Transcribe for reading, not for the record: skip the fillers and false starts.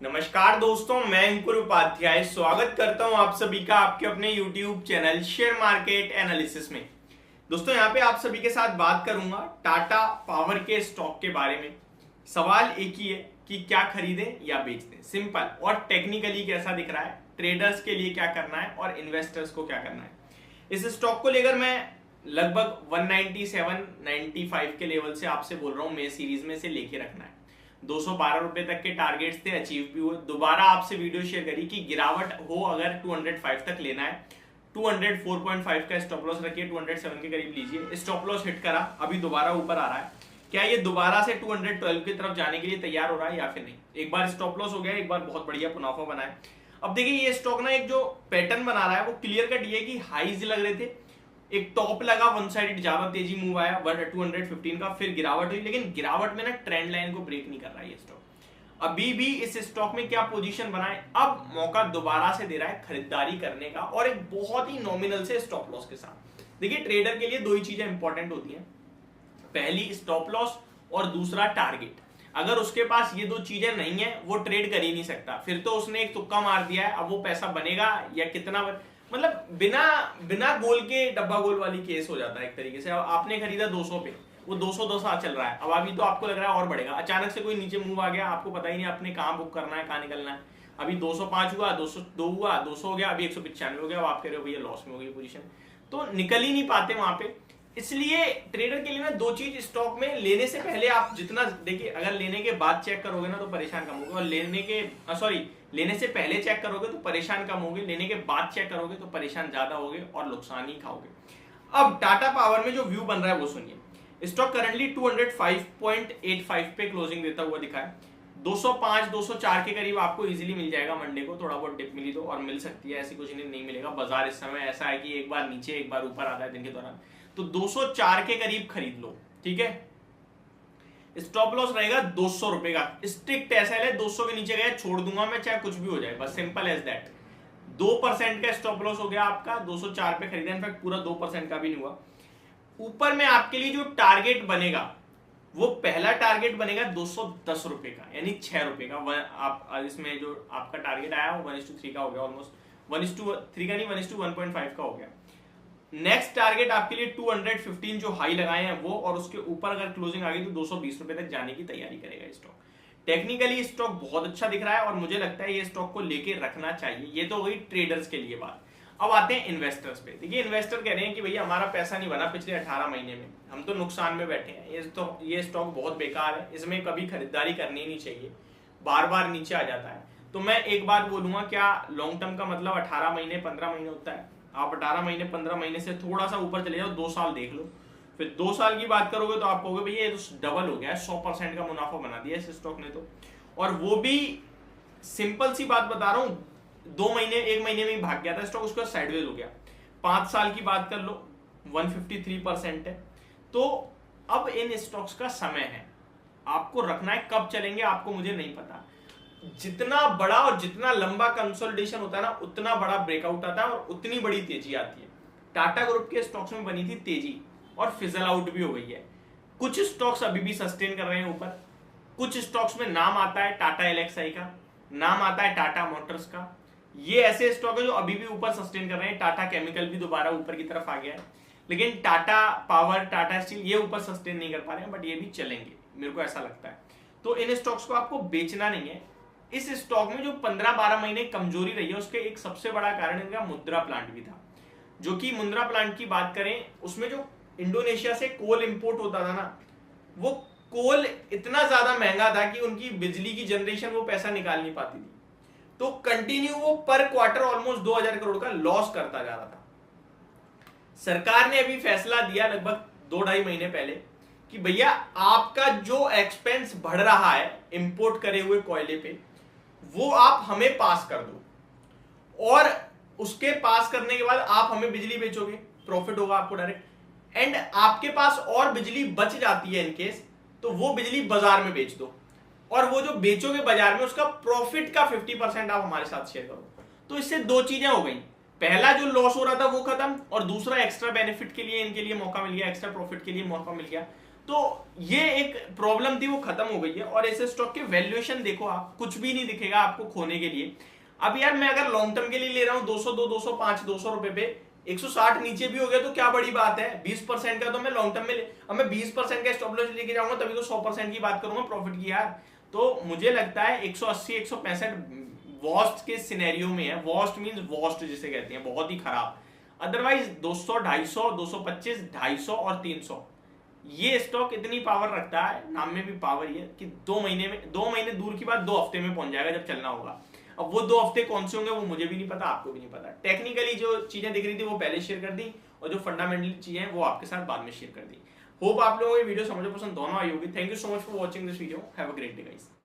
नमस्कार दोस्तों, मैं अंकुर उपाध्याय स्वागत करता हूं आप सभी का आपके अपने YouTube channel share market analysis में। दोस्तों यहाँ पे आप सभी के साथ बात करूंगा टाटा पावर के स्टॉक के बारे में। सवाल एक ही है कि क्या खरीदें या बेच दें, सिंपल। और टेक्निकली कैसा दिख रहा है, ट्रेडर्स के लिए क्या करना है और इन्वेस्टर्स को क्या करना है। इस स्टॉक को लेकर मैं लगभग 197-95 के लेवल से आपसे बोल रहा हूं, मे सीरीज में से लेके रखना है। 212 रुपए तक के टारगेट्स थे, अचीव भी हुए। दोबारा आपसे वीडियो शेयर करी कि गिरावट हो अगर 205 तक लेना है, 204.5 का स्टॉप लॉस रखिए, 207 के करीब लीजिए। स्टॉप लॉस हिट करा, अभी दोबारा ऊपर आ रहा है। क्या ये दोबारा से 212 की तरफ जाने के लिए तैयार हो रहा है या फिर नहीं? एक बार स्टॉप लॉस हो गया, एक बार बहुत बढ़िया मुनाफा बना है। अब देखिए ये स्टॉक ना एक जो पैटर्न बना रहा है वो क्लियर कट ये कि हाईज लग रहे थे, एक टॉप लगा, वन साइड ज्यादा तेजी मूव आया 215 का, फिर गिरावट हुई, लेकिन गिरावट में ना ट्रेंड लाइन को ब्रेक नहीं कर रहा है ये स्टॉक। अभी भी इस स्टॉक में क्या पोजीशन बनाए, अब मौका दोबारा से दे रहा है खरीदारी करने का, और एक बहुत ही नॉमिनल से स्टॉप लॉस के साथ। देखिए ट्रेडर के लिए दो ही चीजें इंपॉर्टेंट होती हैं, पहली स्टॉप लॉस और दूसरा टारगेट। अगर उसके पास ये दो चीजें नहीं है वो ट्रेड कर ही नहीं सकता। फिर तो उसने एक तुक्का मार दिया है, अब वो पैसा बनेगा या कितना मतलब बिना गोल के डब्बा गोल वाली केस हो जाता है एक तरीके से। अब आपने खरीदा 200 पे, वो 210 चल रहा है, अब अभी तो आपको लग रहा है और बढ़ेगा, अचानक से कोई नीचे मूव आ गया, आपको पता ही नहीं आपने कहाँ बुक करना है, कहाँ निकलना है। अभी 205 हुआ, 202 हुआ, 200 हो गया, अभी 195 हो गया, अब आप कह रहे हो भैया लॉस में हो गई पोजीशन, तो निकल ही नहीं पाते वहां पे। इसलिए ट्रेडर के लिए ना दो चीज स्टॉक में लेने से पहले आप जितना देखिए, अगर लेने के बाद चेक करोगे ना तो परेशान कम होगे, और लेने से पहले चेक करोगे तो परेशान कम होगे, लेने के बाद चेक करोगे तो परेशान ज्यादा होगे और नुकसान ही खाओगे। अब टाटा पावर में जो व्यू बन रहा है वो सुनिए। स्टॉक करंटली 205.85 पे क्लोजिंग देता हुआ दिखा है। 205 204 के करीब आपको इजीली मिल जाएगा मंडे को, थोड़ा बहुत डिप मिली तो, और मिल सकती है, ऐसी कुछ नहीं मिलेगा। बाजार इस समय ऐसा है कि एक बार नीचे एक बार ऊपर आता है दिन के दौरान, तो 204 के करीब खरीद लो, ठीक है। स्टॉप लॉस रहेगा 200 रुपए का, स्ट्रिक्ट ऐसा है 200 के नीचे गया छोड़ दूंगा मैं, चाहे कुछ भी हो जाए, बस सिंपल एज दैट। 2% का स्टॉप लॉस हो गया आपका, 204 पे खरीदा, इनफैक्ट पूरा 2% का भी नहीं हुआ। ऊपर में आपके लिए जो टारगेट बनेगा वो पहला टारगेट बनेगा 210 रुपए का, यानी 6 रुपए का। आप इसमें जो आपका टारगेट आया वो 1:3 का हो गया, ऑलमोस्ट 1:3 का नहीं, 1:1.5 का हो गया। नेक्स्ट टारगेट आपके लिए 215 जो हाई लगाए हैं वो, और उसके ऊपर अगर क्लोजिंग आ गई तो 220 रुपए तक जाने की तैयारी करेगा स्टॉक। टेक्निकली स्टॉक बहुत अच्छा दिख रहा है और मुझे लगता है ये स्टॉक को लेके रखना चाहिए। ये तो गई ट्रेडर्स के लिए बात। अब आते हैं इन्वेस्टर्स पे। देखिए इन्वेस्टर कह रहे हैं कि भैया हमारा पैसा नहीं बना पिछले 18 महीने में, हम तो नुकसान में बैठे हैं, ये स्टॉक बहुत बेकार है, इसमें कभी खरीदारी करनी नहीं चाहिए, बार बार नीचे आ जाता है। तो मैं एक बार बोलूंगा, क्या लॉन्ग टर्म का मतलब 18 महीने 15 महीने होता है? आप 18 महीने 15 महीने से थोड़ा सा ऊपर चले जाओ, 2 साल देख लो, फिर 2 साल की बात करोगे तो आप कहोगे भैया ये तो डबल हो गया है, 100% का मुनाफा बना दिया इस स्टॉक ने तो। और वो भी सिंपल सी बात बता रहा हूं, 1 महीने में ही भाग गया था स्टॉक, उसका साइडवेज हो गया। 5 साल की बात कर लो, 153% है। तो अब इन स्टॉक्स का समय है, आपको रखना है। कब चलेंगे आपको मुझे नहीं पता। जितना बड़ा और जितना लंबा कंसोलिडेशन होता है ना, उतना बड़ा ब्रेकआउट आता है और उतनी बड़ी तेजी आती है। टाटा ग्रुप के स्टॉक्स में बनी थी तेजी और फिजल आउट भी हो गई है। कुछ स्टॉक्स अभी भी सस्टेन कर रहे हैं ऊपर, कुछ स्टॉक्स में नाम आता है टाटा एलएक्सआई का, नाम आता है टाटा मोटर्स का। ये ऐसे स्टॉक है जो अभी भी ऊपर सस्टेन कर रहे हैं। टाटा केमिकल भी दोबारा ऊपर की तरफ आ गया है, लेकिन टाटा पावर, टाटा स्टील ये ऊपर सस्टेन नहीं कर पा रहे हैं, बट ये भी चलेंगे, मेरे को ऐसा लगता है। तो इन स्टॉक्स को आपको बेचना नहीं है। इस स्टॉक में जो 15-12 महीने कमजोरी रही है उसके एक सबसे बड़ा कारण इनका मुंद्रा प्लांट भी था। जो कि मुंद्रा प्लांट की बात करें, उसमें जो इंडोनेशिया से कोल इंपोर्ट होता था ना, वो कोल इतना ज्यादा महंगा था कि उनकी बिजली की जनरेशन वो पैसा निकाल नहीं पाती थी। तो कंटिन्यू वो पर क्वार्टर ऑलमोस्ट 2000 करोड़ का लॉस करता जा रहा था। सरकार ने अभी फैसला दिया लगभग 2-2.5 महीने पहले कि भैया आपका जो एक्सपेंस बढ़ रहा है इंपोर्ट करे हुए कोयले पे, वो आप हमें पास कर दो, और उसके पास करने के बाद आप हमें बिजली बेचोगे, प्रॉफिट होगा आपको डायरेक्ट, एंड आपके पास और बिजली बच जाती है इनकेस, तो वो बिजली बाजार में बेच दो, और वो जो बेचोगे बाजार में उसका प्रॉफिट का 50% आप हमारे साथ शेयर करो। तो इससे दो चीजें हो गई, पहला जो लॉस हो रहा था वो खत्म, और दूसरा एक्स्ट्रा बेनिफिट के लिए इनके लिए मौका मिल गया, एक्स्ट्रा प्रॉफिट के लिए मौका मिल गया। तो ये एक प्रॉब्लम थी, वो खत्म हो गई है। और ऐसे स्टॉक के वैल्यूएशन देखो आप, कुछ भी नहीं दिखेगा आपको खोने के लिए। अब यार मैं अगर लॉन्ग टर्म के लिए ले रहा हूं 202, 205, 200 रुपए पे, 160 नीचे भी हो गया तो क्या बड़ी बात है। 20% का तो मैं लॉन्ग टर्म में अब मैं 20% का स्टॉप लॉस लेके जाऊंगा तभी तो 100% की बात करूंगा प्रॉफिट की यार। तो मुझे लगता है 180, 165 वॉस्ट के सिनेरियो में है। वॉस्ट मींस वॉस्ट जिसे कहते हैं, बहुत ही खराब। अदरवाइज 200, 250, 225, 250 और 300 ये स्टॉक इतनी पावर रखता है, नाम में भी पावर ये कि 2 महीने दूर की बात 2 हफ्ते में पहुंच जाएगा जब चलना होगा। अब वो 2 हफ्ते कौन से होंगे वो मुझे भी नहीं पता, आपको भी नहीं पता। टेक्निकली जो चीजें दिख रही थी वो पहले शेयर कर दी, और जो फंडामेंटल चीजें हैं वो आपके साथ बाद में शेयर कर दी। होप आप लोगों को ये वीडियो समझ पसंद दोनों आई होगी। Thank you so much for watching this video. Have a great day guys.